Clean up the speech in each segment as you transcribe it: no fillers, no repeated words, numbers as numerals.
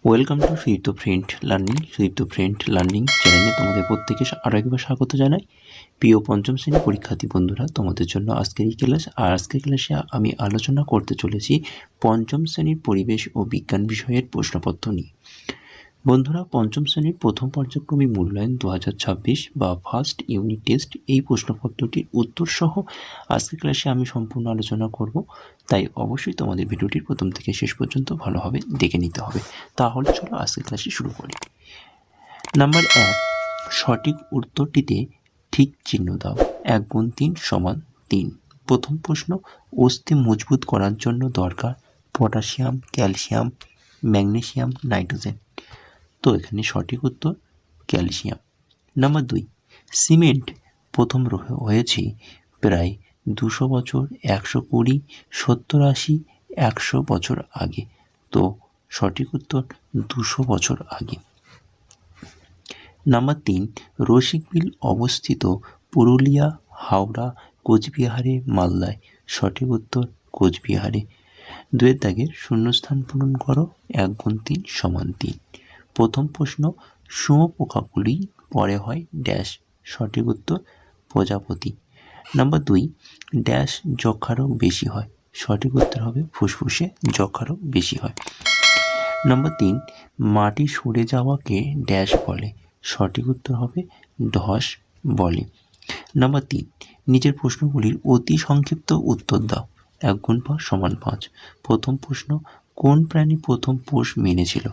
Welcome to Sudipta friend learning. Sudipta friend learning চ্যানেলে তোমাদের প্রত্যেকে আরও একবার স্বাগত জানাই। প্রিয় পঞ্চম শ্রেণী পরীক্ষার্থী বন্ধুরা, তোমাদের জন্য আজকের এই ক্লাস। আর আজকের ক্লাসে আমি আলোচনা করতে চলেছি পঞ্চম শ্রেণীর পরিবেশ ও বিজ্ঞান বিষয়ের প্রশ্নপত্র নিয়ে। বন্ধুরা, পঞ্চম শ্রেণীর প্রথম পর্যায়ক্রমিক মূল্যায়ন 2026 বা ফার্স্ট ইউনিট টেস্ট এই প্রশ্নপত্রটির উত্তর সহ আজকের ক্লাসে আমি সম্পূর্ণ আলোচনা করব। তাই অবশ্যই তোমাদের ভিডিওটির প্রথম থেকে শেষ পর্যন্ত ভালোভাবে দেখে নিতে হবে। তাহলে চলো আজকের ক্লাসে শুরু করি। নাম্বার 1, সঠিক উত্তরটিতে ঠিক চিহ্ন দাও। 1 গুণ 3 সমান 3। প্রথম প্রশ্ন, অস্থি মজবুত করার জন্য দরকার পটাশিয়াম, ক্যালসিয়াম, ম্যাগনেসিয়াম, নাইট্রোজেন। তো এখানে সঠিক উত্তর ক্যালসিয়াম। নাম্বার 2, সিমেন্ট প্রথম হয়েছে প্রায় 200 বছর, 120, 70, 80, 100 বছর আগে। তো সঠিক উত্তর 200 বছর আগে। নাম্বার 3, রসিকবিল অবস্থিত পুরুলিয়া, হাওড়া, কোচবিহারে, মালদায়। সঠিক উত্তর কোচবিহারে। 2 দাগের শূন্যস্থান পূরণ করো। 1 গুণ 3 সমান 3। প্রথম প্রশ্ন, শুঁয়োপোকাগুলি পরে হয় ড্যাশ। সঠিক উত্তর প্রজাপতি। নাম্বার 2, ড্যাশ যক্ষা রোগ বেশি হয়। সঠিক উত্তর হবে ফুসফুসে যক্ষা রোগ বেশি হয়। নাম্বার 3, মাটি সরে যাওয়াকে ড্যাশ বলে। সঠিক উত্তর হবে ধস বলে। নাম্বার 3, নিচের প্রশ্নগুলির অতি সংক্ষিপ্ত উত্তর দাও। 1 গুণ 5 সমান 5। প্রথম প্রশ্ন, কোন প্রাণী প্রথম পোষ মেনেছিল?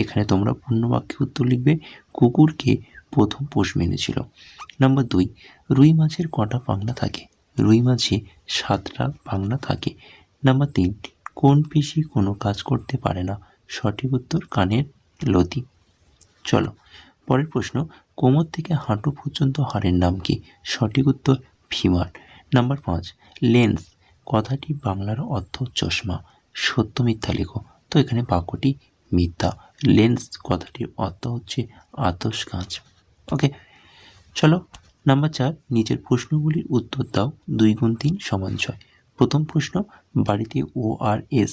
এখানে তোমরা পূর্ণ বাক্যে উত্তর লিখবে, কুকুরকে প্রথম পোষ মেনেছিল। নাম্বার 2, রুই মাছের কটা পাখনা থাকে? রুই মাছে 7টা পাখনা থাকে। নাম্বার 3, কোন পেশি কোনো কাজ করতে পারে না? সঠিক উত্তর কানের লতি। চলো পরের প্রশ্ন, কোমর থেকে হাঁটু পর্যন্ত হাড়ের নাম কি? সঠিক উত্তর ফিমার। নাম্বার 5, লেন্স কথাটি বাংলার অর্থ চশমা। সত্য মিথ্যা লেখো। তো এখানে বাক্যটি মিথ্যা। লেন্স কথাটির অর্থ হচ্ছে আতশ কাঁচ। ওকে, চলো নাম্বার 4, নিচের প্রশ্নগুলির উত্তর দাও। 2 গুণ 3 সমান 6। প্রথম প্রশ্ন, বাড়িতে ORS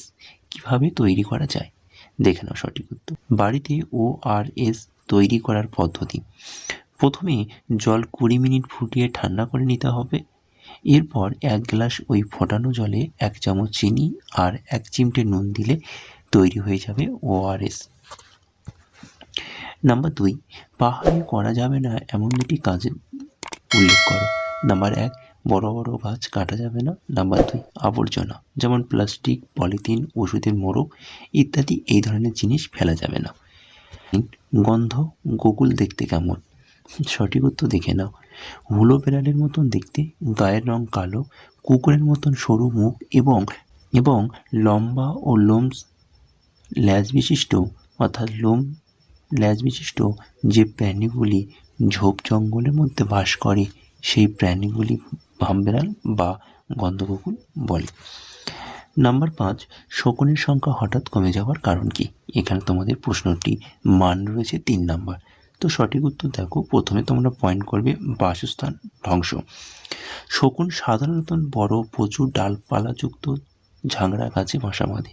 কিভাবে তৈরি করা যায়? দেখে নাও সঠিক উত্তর। বাড়িতে ORS তৈরি করার পদ্ধতি, প্রথমে জল 20 মিনিট ফুটিয়ে ঠান্ডা করে নিতে হবে। এরপর 1 গ্লাস ওই ফোটানো জলে 1 চামচ চিনি আর 1 চিমটে নুন দিলে তৈরি হয়ে যাবে ORS। নাম্বার 2, পাহাড়ে করা যাবে না এমন 2টি কাজের উল্লেখ করো। নাম্বার 1, বড় বড় গাছ কাটা যাবে না। নাম্বার 2, আবর্জনা যেমন প্লাস্টিক, পলিথিন, ওষুধের মোড়ক ইত্যাদি এই ধরনের জিনিস ফেলা যাবে না। গন্ধ গোকুল দেখতে কেমন? সঠিক উত্তর দেখে নাও। হুলো বেড়ালের মতন দেখতে, গায়ের রং কালো, কুকুরের মতন সরু মুখ এবং লম্বা ও ল্যাজ বিশিষ্ট অর্থাৎ ল্যাজ বিশিষ্ট যে প্রাণীগুলি ঝোপ জঙ্গলের মধ্যে বাস করে সেই প্রাণীগুলি ভামবেড়াল বা গন্ধগোকুল বলে। নাম্বার 5, শকুনের সংখ্যা হঠাৎ কমে যাওয়ার কারণ কি? এখানে তোমাদের প্রশ্নটি মান রয়েছে 3 নাম্বার। তো সঠিক উত্তর দেখো। প্রথমে তোমরা পয়েন্ট করবে বাসস্থান ধ্বংস। শকুন সাধারণত বড় প্রচুর ডালপালাযুক্ত ঝাংড়া গাছে বাসা বাঁধে,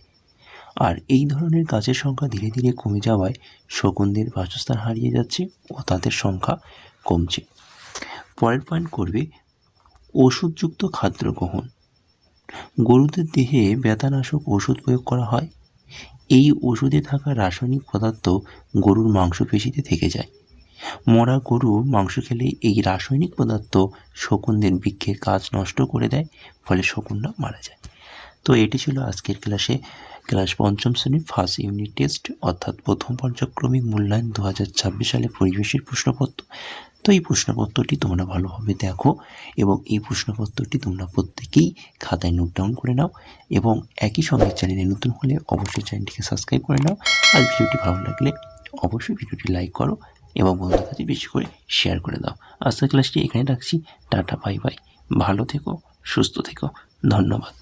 আর এই ধরনের গাছের সংখ্যা ধীরে ধীরে কমে যাওয়ায় শকুনদের বাসস্থান হারিয়ে যাচ্ছে ও তাদের সংখ্যা কমছে। পরের পয়েন্ট করবে ওষুধযুক্ত খাদ্য গ্রহণ। গরুদের দেহে ব্যথানাশক ওষুধ প্রয়োগ করা হয়। এই ওষুধে থাকা রাসায়নিক পদার্থ গরুর মাংসপেশিতে থেকে যায়। মরা গরুর মাংস খেলে এই রাসায়নিক পদার্থ শকুনদের বৃক্ষের কাজ নষ্ট করে দেয়, ফলে শকুনরা মারা যায়। তো এটি ছিল আজকের ক্লাস পঞ্চম শ্রেণীর ফার্স্ট ইউনিট টেস্ট অর্থাৎ প্রথম পর্যায়ক্রমিক মূল্যায়ন 2026 সালে পরিবেশের প্রশ্নপত্র। তো এই প্রশ্নপত্রটি তোমরা ভালোভাবে দেখো এবং এই প্রশ্নপত্রটি তোমরা প্রত্যেকেই খাতায় নোট ডাউন করে নাও এবং একই সঙ্গে চ্যানেলে নতুন হলে অবশ্যই চ্যানেলটিকে সাবস্ক্রাইব করে নাও। আর ভিডিওটি ভালো লাগলে অবশ্যই ভিডিওটি লাইক করো এবং বন্ধুদের কাছে বেশি করে শেয়ার করে দাও। আজকের ক্লাসটি এখানে রাখছি। Tata, bye bye. ভালো থেকো, সুস্থ থেকো। ধন্যবাদ।